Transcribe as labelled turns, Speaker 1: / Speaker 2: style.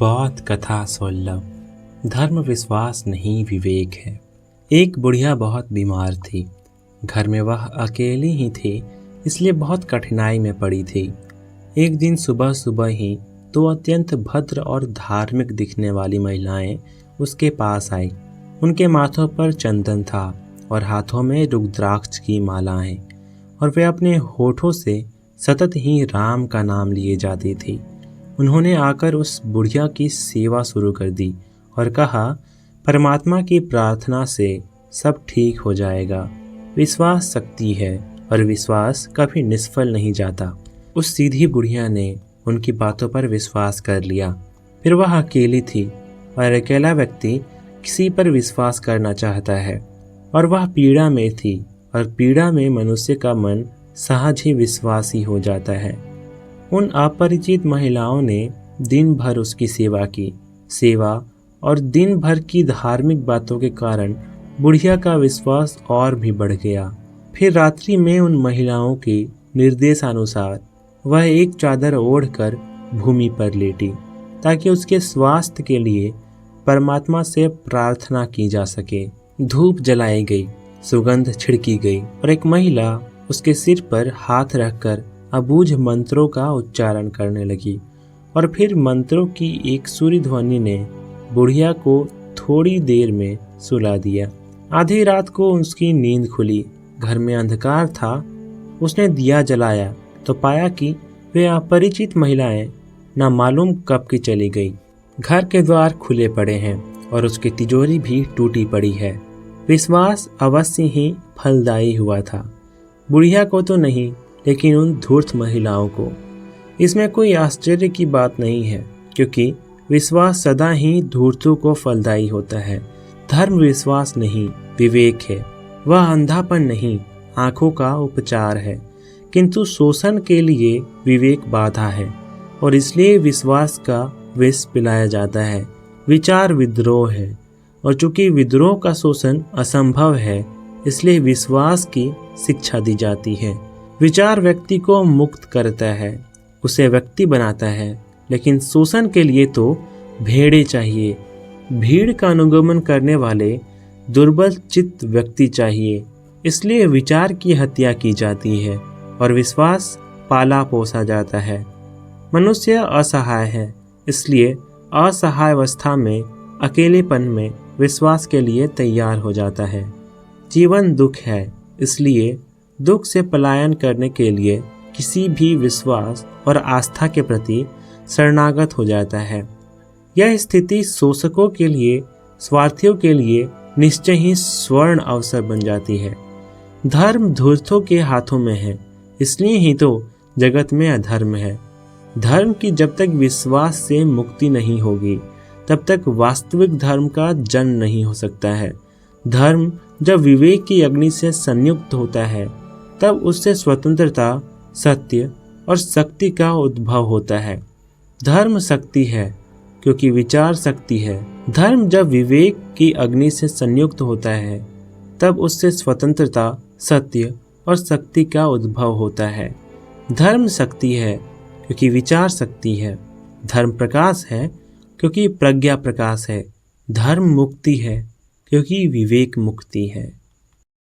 Speaker 1: बहुत कथा सोल्लव। धर्म विश्वास नहीं विवेक है। एक बुढ़िया बहुत बीमार थी। घर में वह अकेली ही थी, इसलिए बहुत कठिनाई में पड़ी थी। एक दिन सुबह सुबह ही दो अत्यंत भद्र और धार्मिक दिखने वाली महिलाएं उसके पास आई। उनके माथों पर चंदन था और हाथों में रुद्राक्ष की मालाएं, और वे अपने होठों से सतत ही राम का नाम लिए जाती थी। उन्होंने आकर उस बुढ़िया की सेवा शुरू कर दी और कहा, परमात्मा की प्रार्थना से सब ठीक हो जाएगा। विश्वास शक्ति है और विश्वास कभी निष्फल नहीं जाता। उस सीधी बुढ़िया ने उनकी बातों पर विश्वास कर लिया। फिर वह अकेली थी और अकेला व्यक्ति किसी पर विश्वास करना चाहता है, और वह पीड़ा में थी, और पीड़ा में मनुष्य का मन सहज ही विश्वासी हो जाता है। उन अपरिचित महिलाओं ने दिन भर उसकी सेवा और दिन भर की धार्मिक बातों के कारण बुढ़िया का विश्वास और भी बढ़ गया। फिर रात्रि में उन महिलाओं के निर्देशानुसार वह एक चादर ओढ़कर भूमि पर लेटी, ताकि उसके स्वास्थ्य के लिए परमात्मा से प्रार्थना की जा सके। धूप जलाई गई, सुगंध छिड़की गई और एक महिला उसके सिर पर हाथ रखकर अबूझ मंत्रों का उच्चारण करने लगी। और फिर मंत्रों की एक सूर्य ध्वनि ने बुढ़िया को थोड़ी देर में सुला दिया। आधी रात को उसकी नींद खुली। घर में अंधकार था। उसने दिया जलाया तो पाया कि वे अपरिचित महिलाएं न मालूम कब की चली गई। घर के द्वार खुले पड़े हैं और उसकी तिजोरी भी टूटी पड़ी है। विश्वास अवश्य ही फलदायी हुआ था, बुढ़िया को तो नहीं, लेकिन उन धूर्त महिलाओं को। इसमें कोई आश्चर्य की बात नहीं है, क्योंकि विश्वास सदा ही धूर्तों को फलदायी होता है। धर्म विश्वास नहीं विवेक है। वह अंधापन नहीं, आंखों का उपचार है, किंतु शोषण के लिए विवेक बाधा है, और इसलिए विश्वास का विष पिलाया जाता है। विचार विद्रोह है, और चूंकि विद्रोह का शोषण असंभव है, इसलिए विश्वास की शिक्षा दी जाती है। विचार व्यक्ति को मुक्त करता है, उसे व्यक्ति बनाता है, लेकिन शोषण के लिए तो भेड़ें चाहिए। भीड़ का अनुगमन करने वाले दुर्बल चित्त व्यक्ति चाहिए। इसलिए विचार की हत्या की जाती है और विश्वास पाला पोसा जाता है। मनुष्य असहाय है, इसलिए असहाय अवस्था में, अकेलेपन में विश्वास के लिए तैयार हो जाता है। जीवन दुख है, इसलिए दुख से पलायन करने के लिए किसी भी विश्वास और आस्था के प्रति शरणागत हो जाता है। यह स्थिति शोषकों के लिए, स्वार्थियों के लिए निश्चय ही स्वर्ण अवसर बन जाती है। धर्म धूर्तों के हाथों में है, इसलिए ही तो जगत में अधर्म है। धर्म की जब तक विश्वास से मुक्ति नहीं होगी, तब तक वास्तविक धर्म का जन्म नहीं हो सकता है। धर्म जब विवेक की अग्नि से संयुक्त होता है, तब उससे स्वतंत्रता, सत्य और शक्ति का उद्भव होता है। धर्म शक्ति है, क्योंकि विचार शक्ति है। धर्म जब विवेक की अग्नि से संयुक्त होता है, तब उससे स्वतंत्रता, सत्य और शक्ति का उद्भव होता है। धर्म शक्ति है, क्योंकि विचार शक्ति है। धर्म प्रकाश है, क्योंकि प्रज्ञा प्रकाश है। धर्म मुक्ति है, क्योंकि विवेक मुक्ति है।